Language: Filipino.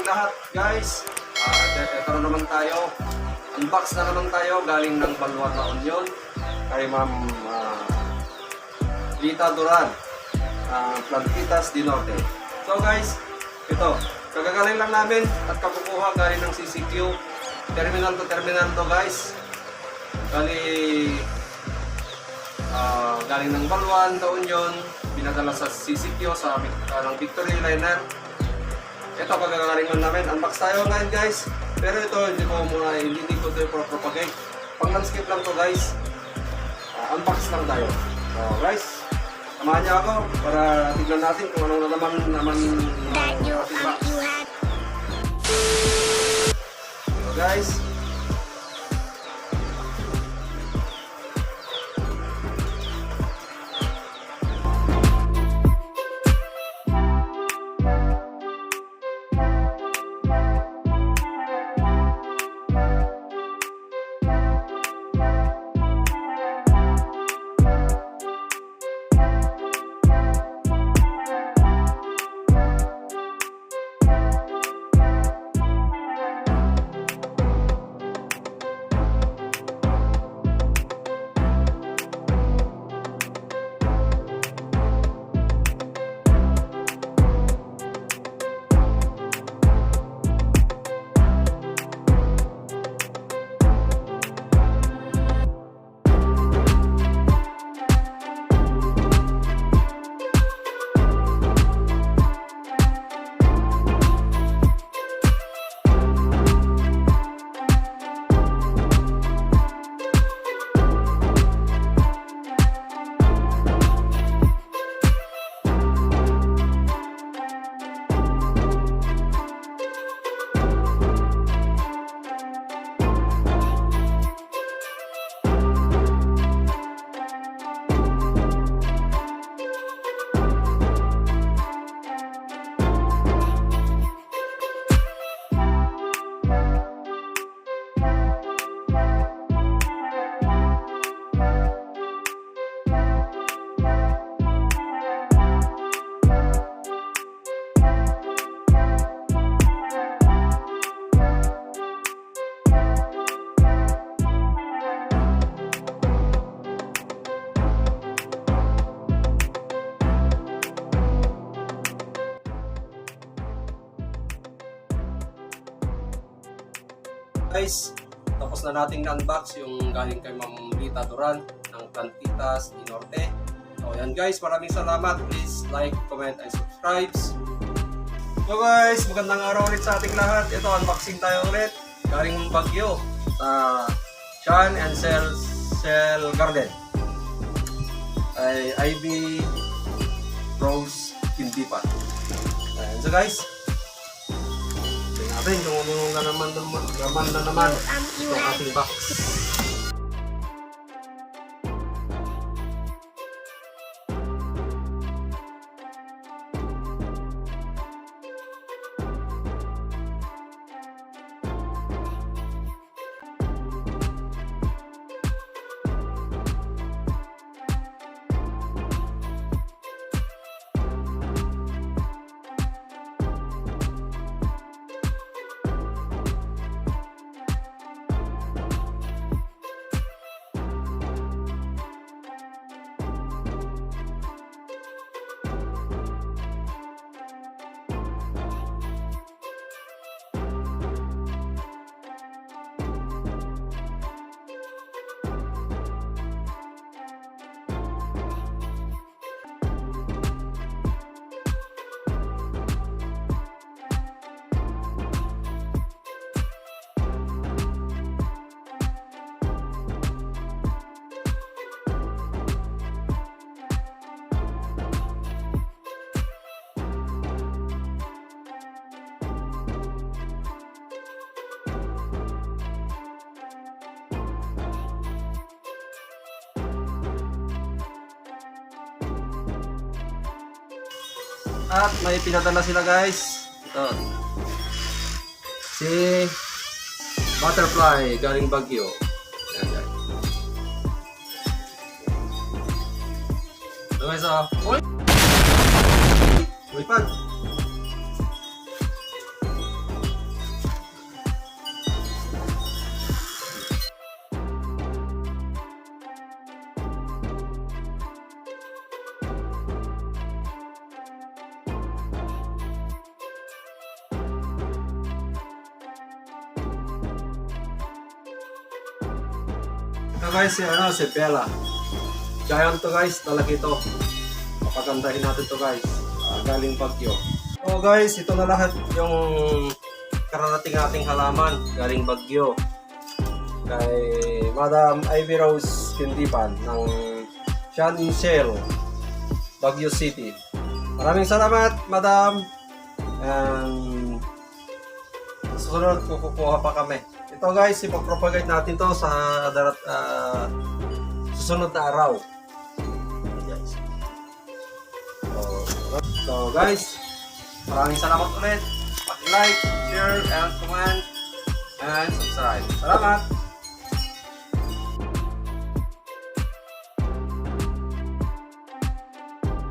lahat, guys. Ito na naman tayo. Unbox na naman tayo galing ng Baluan na Union kay Ma'am Rita Duran, Plantitas di Norte. So guys, ito, kagagaling lang namin at kakukuha galing ng CCQ. Terminal to guys. Galing ng Baluan na Union, pinadala sa CCQ sa ng Victory Liner. Ito, kagagaling lang namin. Unbox tayo ngayon guys. Pero ito, hindi ko ito propagate. Pang-landscape lang to guys. Unbox lang tayo. So guys, samahan niyo ako para tignan natin kung ano na naman ating box. So guys, tapos na nating na-unbox yung galing kay Ma'am Rita Duran ng Plantitas di Norte. So yan guys, maraming salamat. Please like, comment, and subscribe. So guys, magandang araw ulit sa ating lahat. Ito, unboxing tayo ulit galing Baguio sa Chan and Cell Garden ay Ivy Rose Kindipan. So guys, natin kung ano na naman itong ating box. At may pinadala sila guys. Ito. Si Butterfly galing Baguio. Ayan guys. Ito guys ah. Uy! Uy pag! Ito guys, si Bella. Giant to guys, lalaki to. Papagandahin natin to guys. Galing Baguio. So guys, ito na lahat yung kararating ating halaman. Galing Baguio. Kay Madam Ivy Rose Kindipan ng Sean Shell, Baguio City. Maraming salamat, Madam. And susunod kukuha pa kami. Ito guys, ipapropagate natin to sa susunod na araw. So guys, maraming salamat ulit. Pag-like, share, and comment, and subscribe. Salamat!